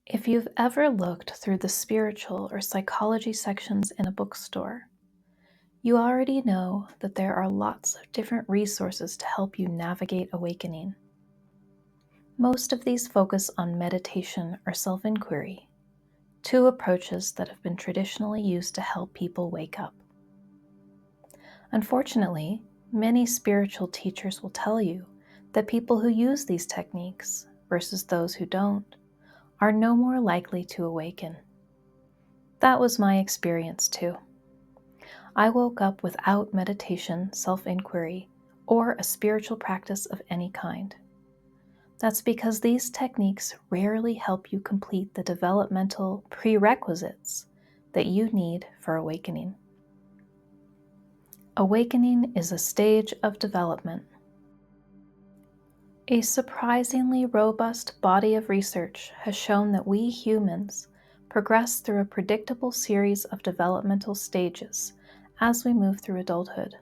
If you've ever looked through the spiritual or psychology sections in a bookstore, you already know that there are lots of different resources to help you navigate awakening. Most of these focus on meditation or self-inquiry, two approaches that have been traditionally used to help people wake up. Unfortunately, many spiritual teachers will tell you that people who use these techniques versus those who don't are no more likely to awaken. That was my experience too. I woke up without meditation, self-inquiry, or a spiritual practice of any kind. That's because these techniques rarely help you complete the developmental prerequisites that you need for awakening. Awakening is a stage of development. A surprisingly robust body of research has shown that we humans progress through a predictable series of developmental stages as we move through adulthood.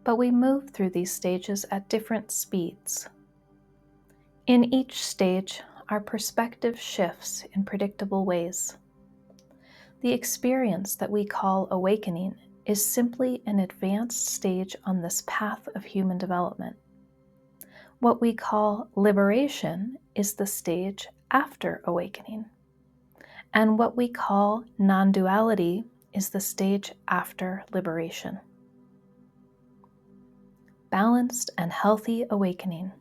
But we move through these stages at different speeds. In each stage, our perspective shifts in predictable ways. The experience that we call awakening is simply an advanced stage on this path of human development. What we call liberation is the stage after awakening, and what we call non-duality is the stage after liberation. Balanced and healthy awakening.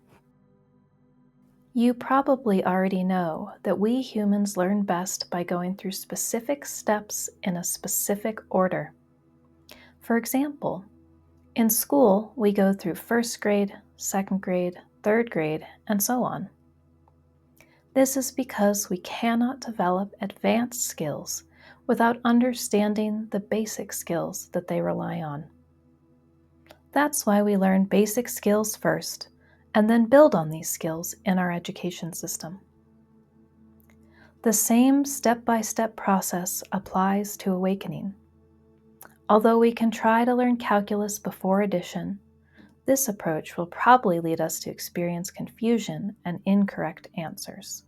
You probably already know that we humans learn best by going through specific steps in a specific order. For example, in school, we go through first grade, second grade, third grade, and so on. This is because we cannot develop advanced skills without understanding the basic skills that they rely on. That's why we learn basic skills first, and then build on these skills in our education system. The same step-by-step process applies to awakening. Although we can try to learn calculus before addition, this approach will probably lead us to experience confusion and incorrect answers.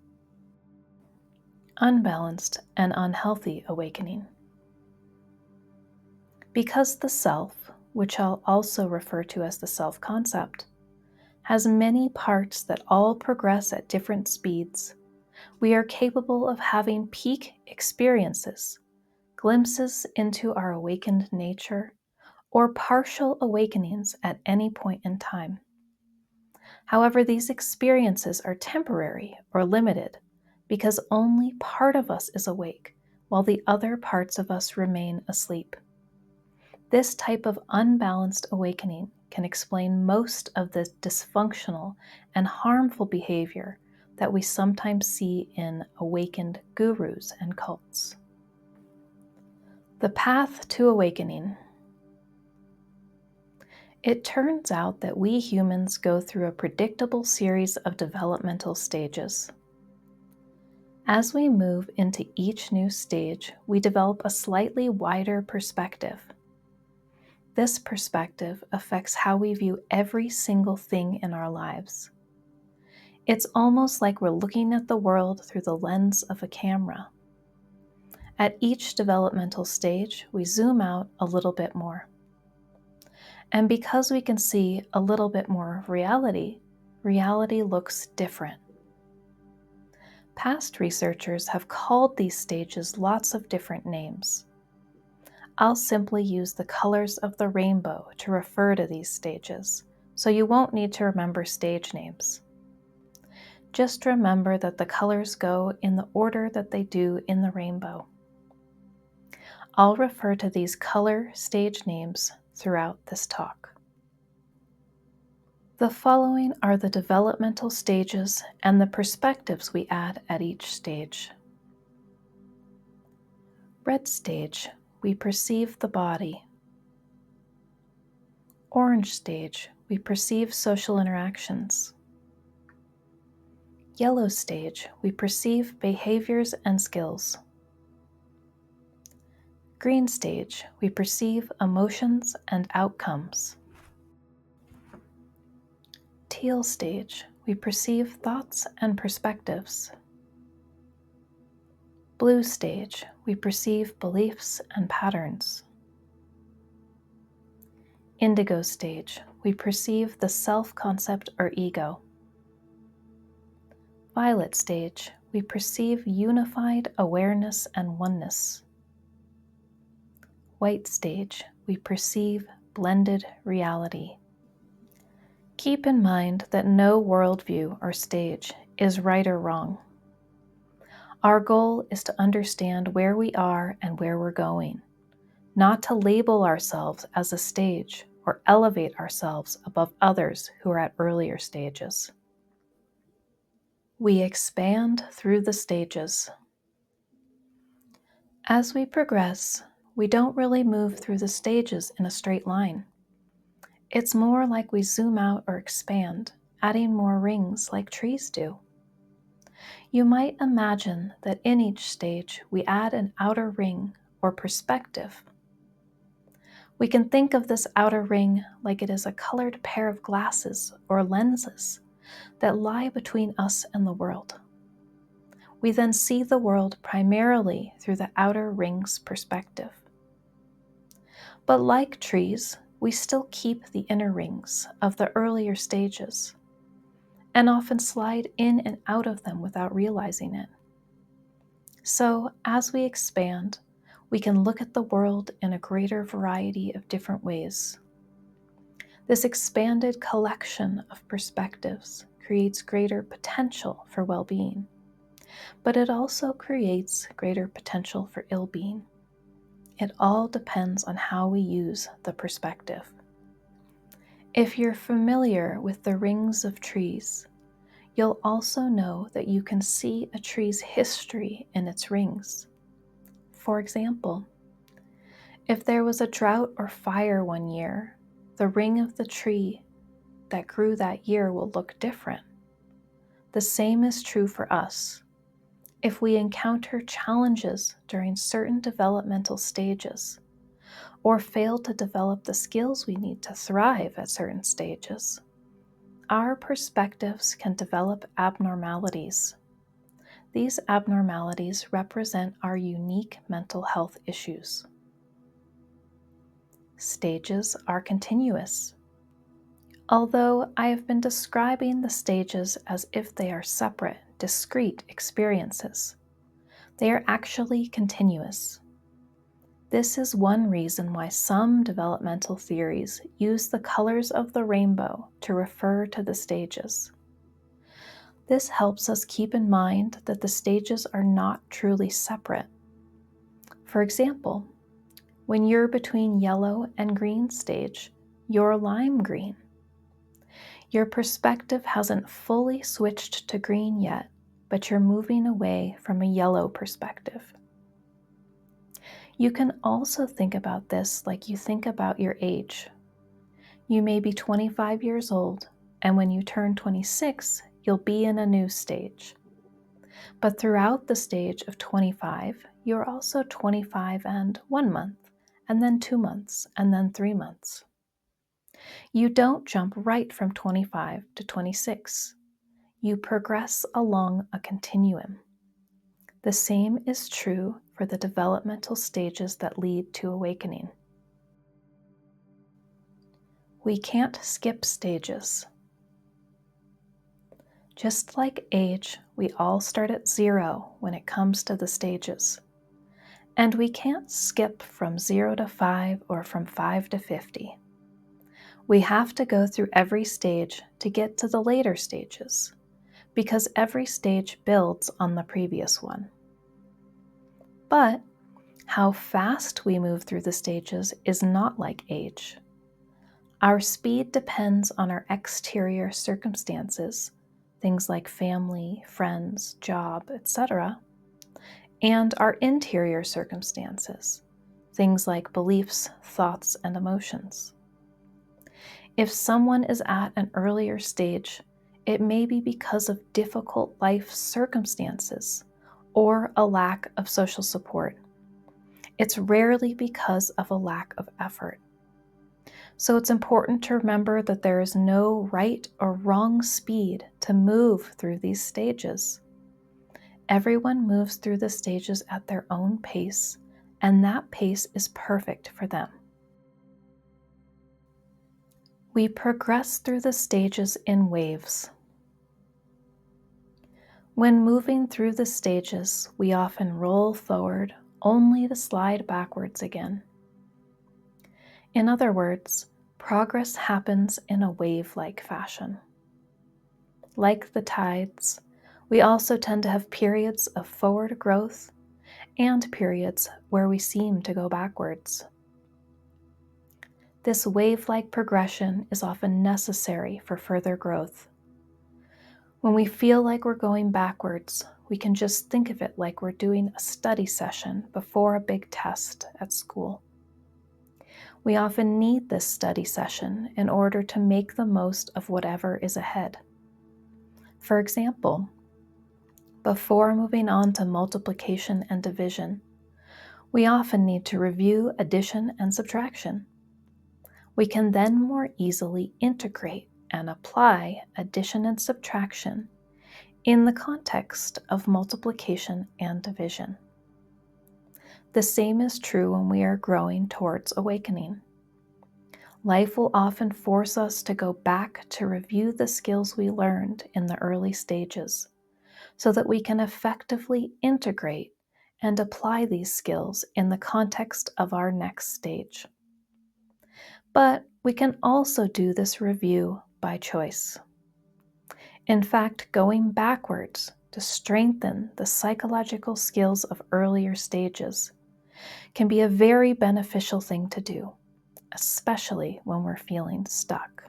Unbalanced and unhealthy awakening. Because the self, which I'll also refer to as the self-concept, has many parts that all progress at different speeds, we are capable of having peak experiences, glimpses into our awakened nature, or partial awakenings at any point in time. However, these experiences are temporary or limited because only part of us is awake while the other parts of us remain asleep. This type of unbalanced awakening can explain most of the dysfunctional and harmful behavior that we sometimes see in awakened gurus and cults. The path to awakening. It turns out that we humans go through a predictable series of developmental stages. As we move into each new stage, we develop a slightly wider perspective. This perspective affects how we view every single thing in our lives. It's almost like we're looking at the world through the lens of a camera. At each developmental stage, we zoom out a little bit more. And because we can see a little bit more of reality, reality looks different. Past researchers have called these stages lots of different names. I'll simply use the colors of the rainbow to refer to these stages, so you won't need to remember stage names. Just remember that the colors go in the order that they do in the rainbow. I'll refer to these color stage names throughout this talk. The following are the developmental stages and the perspectives we add at each stage. Red stage, we perceive the body. Orange stage, we perceive social interactions. Yellow stage, we perceive behaviors and skills. Green stage, we perceive emotions and outcomes. Teal stage, we perceive thoughts and perspectives. Blue stage, we perceive beliefs and patterns. Indigo stage, we perceive the self-concept or ego. Violet stage, we perceive unified awareness and oneness. White stage, we perceive blended reality. Keep in mind that no worldview or stage is right or wrong. Our goal is to understand where we are and where we're going, not to label ourselves as a stage or elevate ourselves above others who are at earlier stages. We expand through the stages. As we progress, we don't really move through the stages in a straight line. It's more like we zoom out or expand, adding more rings like trees do. You might imagine that in each stage we add an outer ring or perspective. We can think of this outer ring like it is a colored pair of glasses or lenses that lie between us and the world. We then see the world primarily through the outer ring's perspective. But like trees, we still keep the inner rings of the earlier stages and often slide in and out of them without realizing it. So, as we expand, we can look at the world in a greater variety of different ways. This expanded collection of perspectives creates greater potential for well-being, but it also creates greater potential for ill-being. It all depends on how we use the perspective. If you're familiar with the rings of trees, you'll also know that you can see a tree's history in its rings. For example, if there was a drought or fire one year, the ring of the tree that grew that year will look different. The same is true for us. If we encounter challenges during certain developmental stages, or fail to develop the skills we need to thrive at certain stages, our perspectives can develop abnormalities. These abnormalities represent our unique mental health issues. Stages are continuous. Although I have been describing the stages as if they are separate, discrete experiences, they are actually continuous. This is one reason why some developmental theories use the colors of the rainbow to refer to the stages. This helps us keep in mind that the stages are not truly separate. For example, when you're between yellow and green stage, you're lime green. Your perspective hasn't fully switched to green yet, but you're moving away from a yellow perspective. You can also think about this like you think about your age. You may be 25 years old, and when you turn 26, you'll be in a new stage. But throughout the stage of 25, you're also 25 and 1 month, and then 2 months, and then 3 months. You don't jump right from 25 to 26. You progress along a continuum. The same is true for the developmental stages that lead to awakening. We can't skip stages. Just like age, we all start at 0 when it comes to the stages. And we can't skip from 0 to 5 or from 5 to 50. We have to go through every stage to get to the later stages, because every stage builds on the previous one. But how fast we move through the stages is not like age. Our speed depends on our exterior circumstances, things like family, friends, job, etc., and our interior circumstances, things like beliefs, thoughts, and emotions. If someone is at an earlier stage, it may be because of difficult life circumstances or a lack of social support. It's rarely because of a lack of effort. So it's important to remember that there is no right or wrong speed to move through these stages. Everyone moves through the stages at their own pace, and that pace is perfect for them. We progress through the stages in waves. When moving through the stages, we often roll forward only to slide backwards again. In other words, progress happens in a wave-like fashion. Like the tides, we also tend to have periods of forward growth and periods where we seem to go backwards. This wave-like progression is often necessary for further growth. When we feel like we're going backwards, we can just think of it like we're doing a study session before a big test at school. We often need this study session in order to make the most of whatever is ahead. For example, before moving on to multiplication and division, we often need to review addition and subtraction. We can then more easily integrate and apply addition and subtraction in the context of multiplication and division. The same is true when we are growing towards awakening. Life will often force us to go back to review the skills we learned in the early stages, so that we can effectively integrate and apply these skills in the context of our next stage. But we can also do this review by choice. In fact, going backwards to strengthen the psychological skills of earlier stages can be a very beneficial thing to do, especially when we're feeling stuck.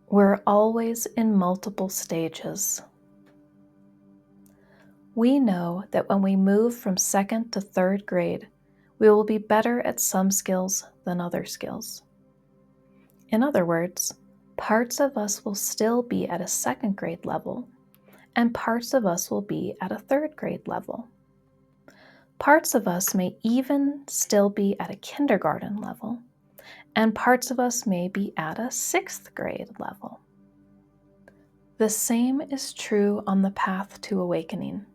We're always in multiple stages. We know that when we move from second to third grade, we will be better at some skills than other skills. In other words, parts of us will still be at a second grade level, and parts of us will be at a third grade level. Parts of us may even still be at a kindergarten level, and parts of us may be at a sixth grade level. The same is true on the path to awakening.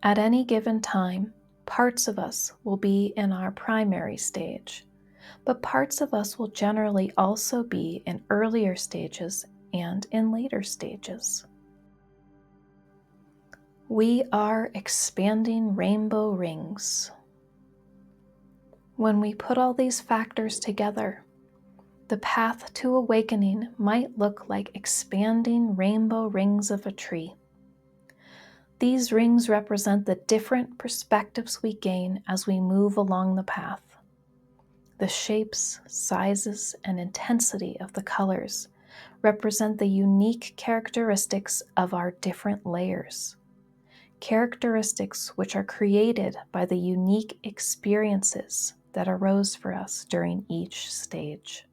At any given time, parts of us will be in our primary stage, but parts of us will generally also be in earlier stages and in later stages. We are expanding rainbow rings. When we put all these factors together, the path to awakening might look like expanding rainbow rings of a tree. These rings represent the different perspectives we gain as we move along the path. The shapes, sizes, and intensity of the colors represent the unique characteristics of our different layers. Characteristics which are created by the unique experiences that arose for us during each stage.